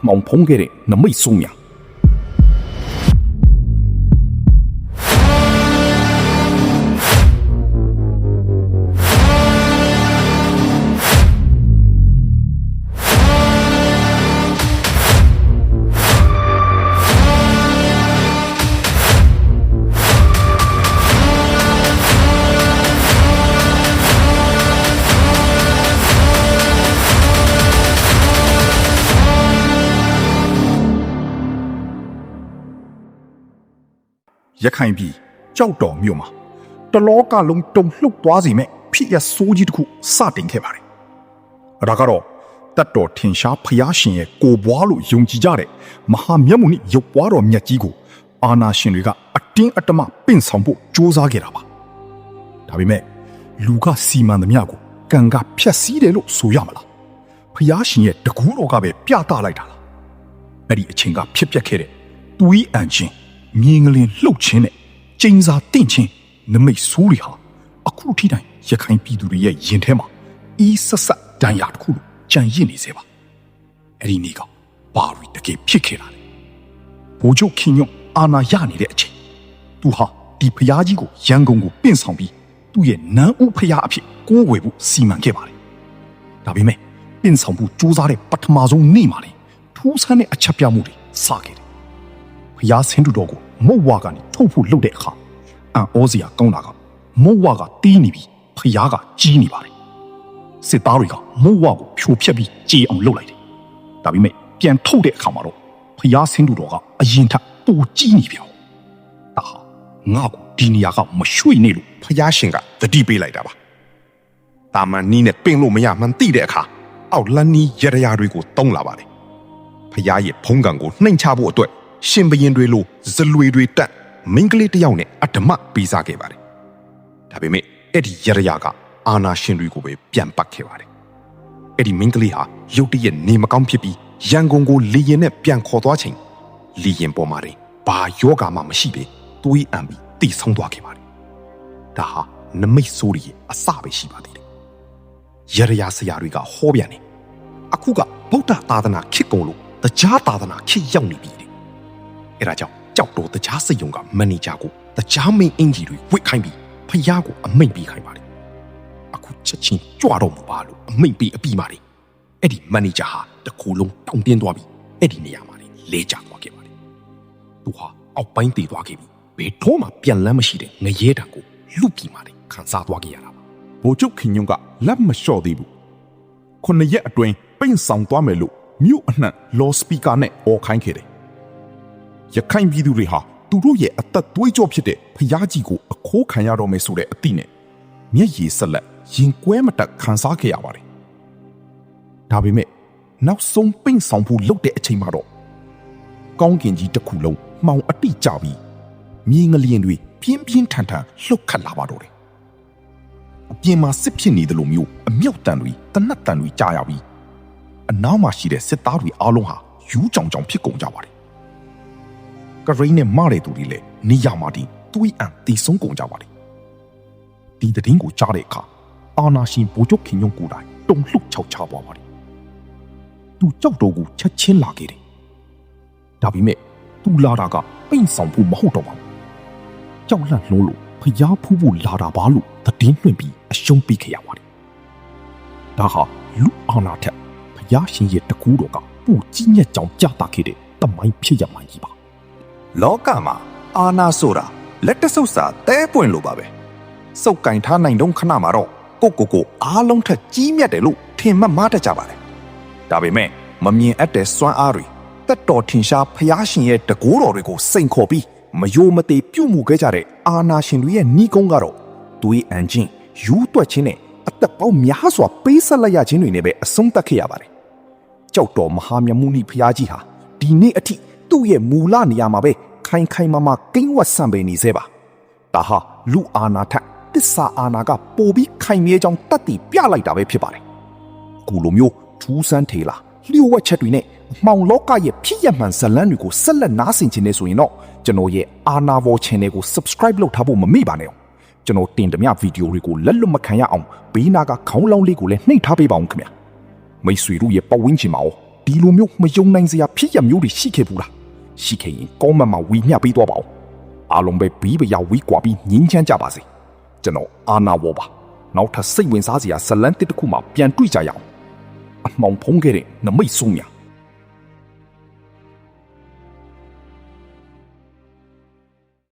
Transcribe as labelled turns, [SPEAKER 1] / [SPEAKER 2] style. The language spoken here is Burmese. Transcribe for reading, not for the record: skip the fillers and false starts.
[SPEAKER 1] မောင်ဖုံးခဲ့တဲ့နမိတ်ဆိုးများရခိုင်ပြည်ကြောက်တော်မြို့မှာတလောကလုံးတုံလှုပ်သွားစေမဲ့ဖြစ်ရဆိုးကြီးတစ်ခုစတင်ခဲ့ပါတယ်။ဒါကတော့တတ်တော်ထင်ရှားဖျားရှင်ရဲ့ကိုဘွားလို့ယုံကြည်ကြတဲ့မဟာမြတ်မုန်ရုပ်ပွားတော်မြတ်ကြီးကိုအာနာရှင်တွေကအတင်းအဓမ္မပင့်ဆောင်ဖို့ကြိုးစားခဲ့တာပါ။ဒါပေမဲ့လူကစီမံသမျှကိုကံကဖြတ်စည်းတယ်လို့ဆိုရမလား။ဖျားရှင်ရဲ့တကူတော်ကပဲပြသလိုက်တာလား။အဲ့ဒီအချိန်ကဖြစ်ပျက်ခဲ့တဲ့သူဤအန်ချင်းမြင်းကလေးလှုပ်ခြင်းနဲ့ကျင်းစာတင့်ခြင်းနမိတ်ဆိုးတွေဟာအခုထိတိုင်ရခိုင်ပြည်သူတွေရဲ့ရင်ထဲမှာအီးဆက်ဆက်တန်ရာတစ်ခုလိုကြံရစ်နေစေပါအဲ့ဒီနေ့ကဘာရီတကယ်ဖြစ်ခဲ့တာလဲဘိုးချုပ်ခင်ညွန့်အာနာရနေတဲ့အချိန်သူဟာဒီဖျားကြီးကိုရန်ကုန်ကိုပင့်ဆောင်ပြီးသူ့ရဲ့နန်းဦးဖျားအဖြစ်ကိုးဝယ်ဖို့စီမံခဲ့ပါတယ်ဒါပေမဲ့ပင့်ဆောင်ဖို့ကြိုးစားတဲ့ပထမဆုံးနေ့မှာလေထူးဆန်းတဲ့အချက်ပြမှုတွေစခဲ့တယ်ဖျားဆင်းသူတော်ကိုမုတ်ဝါကနေထုတ်ဖို့လုပ်တဲ့အခါအန်ဩစရာကောင်းတာကမုတ်ဝါကတီးနေပြီးဖျားကကြီးနေပါတယ်စစ်သားတွေကမုတ်ဝါကိုဖြိုဖျက်ပြီးကြေအောင်လုပ်လိုက်တယ်ဒါပေမဲ့ပြန်ထုတ်တဲ့အခါမှာတော့ဖျားဆင်းသူတော်ကအရင်ထက်ပိုကြီးနေပြောင်းဒါဟာငါ့ကိုဒီနေရာကမရွှေ့နေလို့ဖျားရှင်ကတတိပေးလိုက်တာပါတာမန်နီးနဲ့ပင်လို့မရမှန်းသိတဲ့အခါအောက်လန်းနီးရရတွေကိုတုံးလာပါတယ်ဖျားရဲ့ဖုံးကန်ကိုနှိမ်ချဖို့အတွက်ရှင်ဘရင်တွေလိုဇလွေတွေတက်မင်းကလေးတယောက်နဲ့အဓမ္မပေးစားခဲ့ပါတယ်ဒါပေမဲ့အဲ့ဒီရရကအာနာရှင်တွေကိုပဲပြန်ပတ်ခဲ့ပါတယ်အဲ့ဒီမင်းကလေးဟာရုတ်တရက်နေမကောင်းဖြစ်ပြီးရန်ကုန်ကိုလေရင်နဲ့ပြန်ခေါ်သွားချိန်လေရင်ပေါ်မှာဘာယောဂါမှမရှိပဲသွေးအံပြီးတိဆုံးသွားခဲ့ပါတယ်ဒါဟာနမိတ်ဆိုးရဲ့အစပဲရှိပါသေးတယ်ရရဆရာတွေကဟောပြန်တယ်အခုကဗုဒ္ဓသာသနာခေတ်ကုန်လို့တရားသာသနာခေတ်ရောက်နေပြီအဲ့ဒါကြောင့်ကြောက်တော်တရားစိတ်ယုံကမန်နေဂျာကိုတရားမင်းအင်ဂျီတွေဝစ်ခိုင်းပြီးဖျားကိုအမိန့်ပေးခိုင်းပါတယ်အခုချက်ချင်းကြွတော့မပါလို့အမိန့်ပေးအပြီးပါတယ်အဲ့ဒီမန်နေဂျာဟာတကူလုံးတောင်းတင်းသွားပြီးအဲ့ဒီနေရာမှာလဲကျသွားခဲ့ပါတယ်သူဟာအောက်ပိုင်းတည်သွားခဲ့ပြီးဘယ်တော့မှပြန်လန်းမရှိတဲ့ငရဲတံကိုလူပြီးမှခံစားသွားခဲ့ရတာပါဘိုလ်ချုပ်ခင်ညွန့်ကလက်မလျှော့သေးဘူး9ရက်အတွင်းပိန့်ဆောင်သွားမယ်လို့မြို့အနှံ့လော်စပီကာနဲ့အော်ခိုင်းခဲ့တယ်ရခိုင်ပြည်သူတွေဟာသူတို့ရဲ့အသက်သွေးကြောဖြစ်တဲ့ဖျားကြီးကိုအခိုးခံရတော့မယ်ဆိုတဲ့အသည့်နဲ့မျက်ရည်ဆက်လက်ရင်ကွဲမတက်ခံစားခဲ့ရပါတယ်ဒါပေမဲ့နောက်ဆုံးပိန့်ဆောင်ဖို့လုပ်တဲ့အချိန်မှာတော့ကောင်းကင်ကြီးတစ်ခုလုံးမှောင်အတိကျပြီးမြေငလျင်တွေပြင်းပြင်းထန်ထန်လှုပ်ခတ်လာပါတော့တယ်အပြင်မှာစစ်ဖြစ်နေတယ်လို့မျိုးအမြောက်တန်တွေတနတ်တန်တွေကြားရပြီးအနောက်မှာရှိတဲ့စစ်သားတွေအားလုံးဟာယူးကြောင်ကြောင်ဖြစ်ကုန်ကြပါတယ်ကရိန်းနဲ့မတဲ့သူတွေလည်းနေရာမှာသွေးအံတီဆုံးကုန်ကြပါတယ်ဒီသတင်းကိုကြားတဲ့အခါအာနာရှင်ဘိုလ်ချုပ်ခင်ညွန့်ကိုယ်တိုင်တုန်လှုပ်ခြောက်ခြားသွားပါတယ်သူကြောက်တော်ကိုချက်ချင်းလာခဲ့တယ်ဒါပေမဲ့သူလာတာကပိန့်ဆောင်ဖို့မဟုတ်တော့ပါဘူးကြောက်လန့်လို့ဖျားဖူးဖို့လာတာပါလို့သတင်းလွှင့်ပြီးအရှုံးပေးခဲ့ရပါတယ်ဒါဟာလူအာနာထက်ဖျားရှင်ရဲ့တကူတော်ကပူကြီးညက်ကြောင်ကြတာခဲ့တဲ့တမိုင်းဖြစ်ရမှကြီးပါ
[SPEAKER 2] လောကမှာအာနာဆိုတာလက်တဆုပ်စာတဲပွင့်လို့ပါပဲစုပ်ကင်ထားနိုင်တော့ခဏမှာတော့ကိုအားလုံးထက်ကြီးမြတ်တယ်လို့ထင်မှတ်မှားတတ်ကြပါတယ်ဒါပေမဲ့မမြင်အပ်တဲ့စွမ်းအားတွေတက်တော်ထင်ရှားဖျားရှင်ရဲ့တကိုးတော်တွေကိုစိန်ခေါ်ပြီးမယိုမသေးပြုမှုခဲ့ကြတဲ့အာနာရှင်တွေရဲ့နှီးကုန်းကတော့သွေးအန်ချင်းယူးတွက်ခြင်းနဲ့အသက်ပေါင်းများစွာပေးဆက်လိုက်ရခြင်းတွေနဲ့ပဲအဆုံးသတ်ခဲ့ရပါတယ်ကြောက်တော်မဟာမြတ်မုနိဖျားကြီးဟာဒီနေ့အထိသူ့ရဲ့မူလနေရာမှာပဲခိုင်ခိုင်မာမာကိန်းဝတ်ဆံပေနေစေပါဒါဟာလူအာနာထက်တစ္ဆာအာနာကပိုပြီးခိုင်မြဲကြောင်းတတ်တည်ပြလိုက်တာပဲဖြစ်ပါတယ်အခုလိုမျိုးထူးဆန်းထေလာလျှို့ဝှက်ချက်တွေနဲ့မှောင်လောကရဲ့ဖြစ်ရမှန်ဇလန်းတွေကိုဆက်လက်နားဆင်ခြင်းနဲ့ဆိုရင်တော့ကျွန်တော်ရဲ့အာနာဝေါ် channel ကို subscribe လုပ်ထားဖို့မမေ့ပါနဲ့ကျွန်တော်တင်သမျှဗီဒီယိုတွေကိုလက်လွတ်မခံရအောင်ဘေးနာကခေါင်းလောင်းလေးကိုလည်းနှိပ်ထားပေးပါဦးခင်ဗျာမိတ်ဆွေတို့ရဲ့ပတ်ဝန်းကျင်မှာ
[SPEAKER 1] ဒီလိုမျိုးမယုံနိုင်စရာဖြစ်ရမျိုးတွေရှိခဲ့ဘူးလားရှိခဲ့ရင်ကောင်းမှန်မှဝီမျှပေးသွားပါဦးအားလုံးပဲဘီးပရာဝီကွာပြီးငင်းချမ်းကြပါစေကျွန်တော်အာနာဝေါ်ပါနောက်ထပ်စိတ်ဝင်စားစရာဇလန်းတစ်ခုမှပြန်တွေ့ကြရအောင်အမှောင်ဖုံးခဲ့တဲ့နမိတ်ဆိုးများ